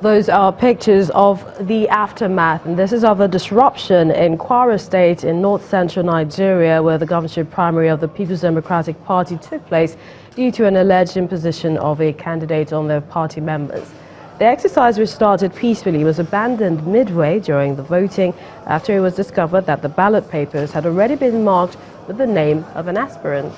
Those are pictures of the aftermath, and this is of a disruption in Kwara State in north-central Nigeria, where the governorship primary of the People's Democratic Party took place due to an alleged imposition of a candidate on their party members. The exercise, which started peacefully, was abandoned midway during the voting after it was discovered that the ballot papers had already been marked with the name of an aspirant.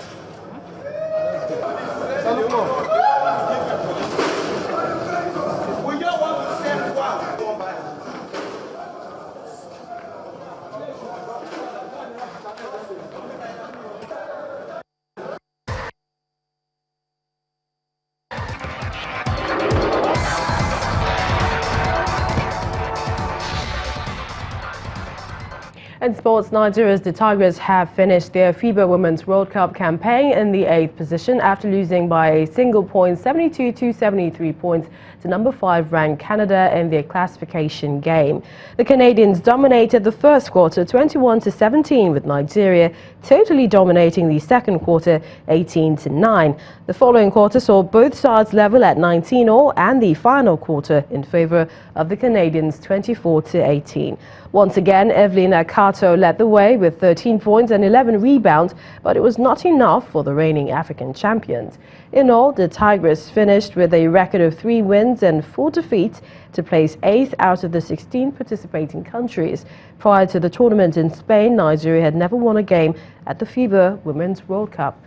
In sports, Nigeria's the Tigers have finished their FIBA Women's World Cup campaign in the 8th position after losing by a single point, 72-73 points, to number 5 ranked Canada in their classification game. The Canadians dominated the first quarter 21-17, with Nigeria totally dominating the second quarter 18-9. The following quarter saw both sides level at 19-all and the final quarter in favor of the Canadians 24-18. Once again, Evelyn Akato led the way with 13 points and 11 rebounds, but it was not enough for the reigning African champions. In all, the Tigers finished with a record of 3 wins and 4 defeats to place 8th out of the 16 participating countries. Prior to the tournament in Spain, Nigeria had never won a game at the FIBA Women's World Cup.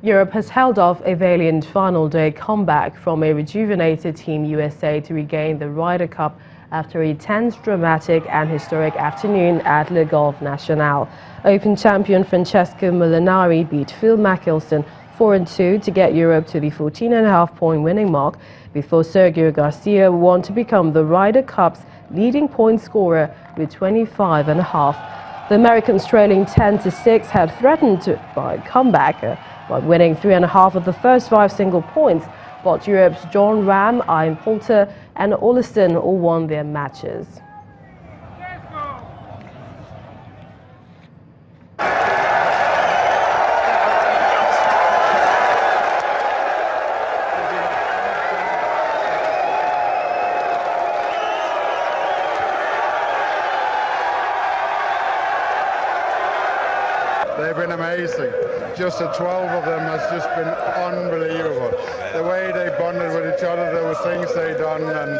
Europe has held off a valiant final day comeback from a rejuvenated Team USA to regain the Ryder Cup after a tense, dramatic and historic afternoon at Le Golf National. Open champion Francesco Molinari beat Phil Mickelson 4-2 to get Europe to the 14.5-point winning mark before Sergio Garcia won to become the Ryder Cup's leading point scorer with 25.5. The Americans, trailing 10-6, had threatened to by comeback by winning 3.5 of the first 5 single points, but Europe's John Ram, Ian Poulter and Olesen all won their matches. They've been amazing. Just the 12 of them has just been unbelievable. The way they bonded with each other, there were things they done, and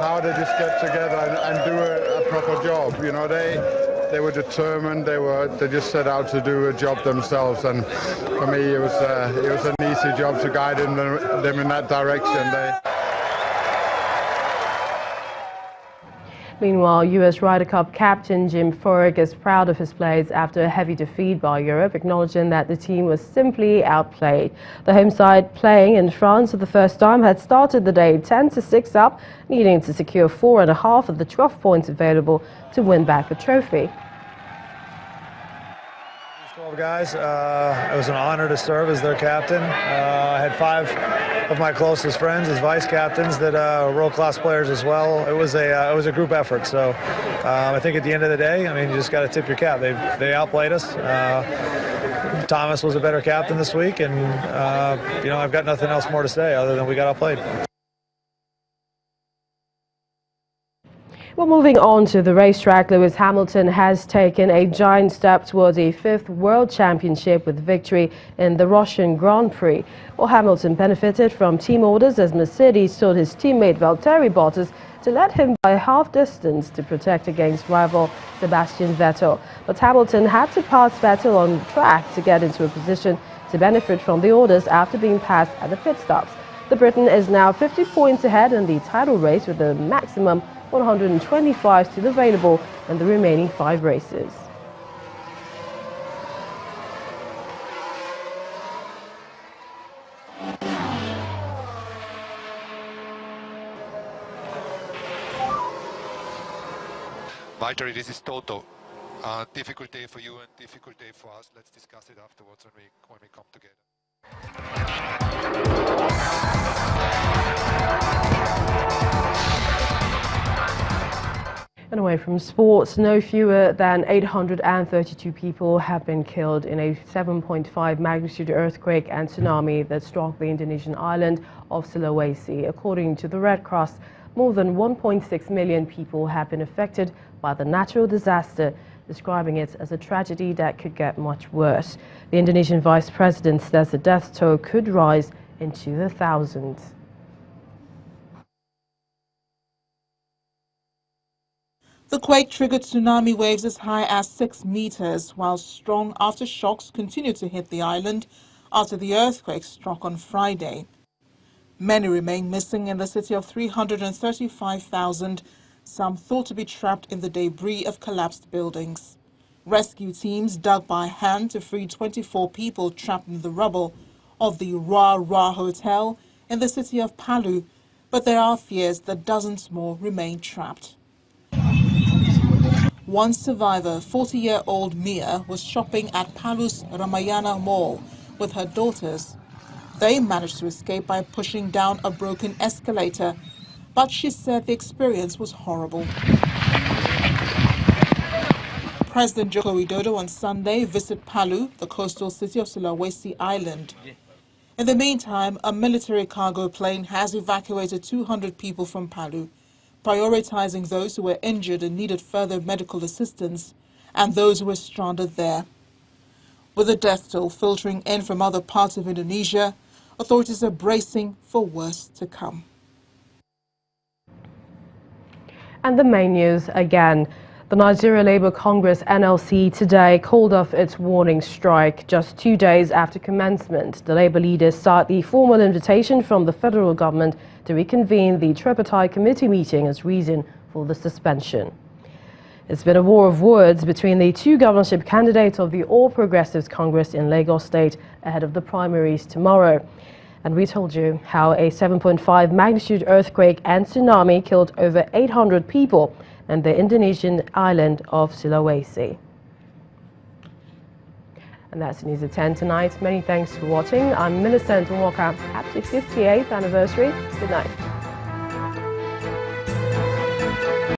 how they just get together and do a proper job. You know, they were determined. They just set out to do a job themselves, and for me, it was an easy job to guide them in that direction. Meanwhile, US Ryder Cup captain Jim Furyk is proud of his plays after a heavy defeat by Europe, acknowledging that the team was simply outplayed. The home side, playing in France for the first time, had started the day 10-6 up, needing to secure 4.5 of the 12 points available to win back the trophy. 12 guys. It was an honor to serve as their captain. I had 5 of my closest friends as vice captains that are world-class players as well. It was a group effort. So I think at the end of the day, I mean, you just got to tip your cap. They outplayed us. Thomas was a better captain this week, and you know, I've got nothing else more to say other than we got outplayed. Well, moving on to the racetrack, Lewis Hamilton has taken a giant step towards a 5th World Championship with victory in the Russian Grand Prix. Well, Hamilton benefited from team orders as Mercedes told his teammate Valtteri Bottas to let him by half distance to protect against rival Sebastian Vettel. But Hamilton had to pass Vettel on track to get into a position to benefit from the orders after being passed at the pit stops. The Briton is now 50 points ahead in the title race with a maximum 125 still available in the remaining 5 races. Valtteri, this is Toto. Difficult day for you and difficult day for us. Let's discuss it afterwards when we come together. Anyway, Away from sports, no fewer than 832 people have been killed in a 7.5 magnitude earthquake and tsunami that struck the Indonesian island of Sulawesi. According to the Red Cross, more than 1.6 million people have been affected by the natural disaster, describing it as a tragedy that could get much worse. The Indonesian Vice President says the death toll could rise into the thousands. The quake triggered tsunami waves as high as 6 meters, while strong aftershocks continued to hit the island after the earthquake struck on Friday. Many remain missing in the city of 335,000, some thought to be trapped in the debris of collapsed buildings. Rescue teams dug by hand to free 24 people trapped in the rubble of the Ra Hotel in the city of Palu, but there are fears that dozens more remain trapped. One survivor, 40-year-old Mia, was shopping at Palu's Ramayana Mall with her daughters. They managed to escape by pushing down a broken escalator, but she said the experience was horrible. President Joko Widodo on Sunday visited Palu, the coastal city of Sulawesi Island. In the meantime, a military cargo plane has evacuated 200 people from Palu, prioritizing those who were injured and needed further medical assistance and those who were stranded there. With the death toll filtering in from other parts of Indonesia, authorities are bracing for worse to come. And the main news again. The Nigeria Labour Congress NLC today called off its warning strike just 2 days after commencement. The Labour leaders sought the formal invitation from the federal government to reconvene the tripartite committee meeting as reason for the suspension. It's been a war of words between the two governorship candidates of the All Progressives Congress in Lagos State ahead of the primaries tomorrow. And we told you how a 7.5 magnitude earthquake and tsunami killed over 800 people in the Indonesian island of Sulawesi. And that's News at 10 tonight. Many thanks for watching. I'm Millicent Walker. Happy 58th anniversary. Good night.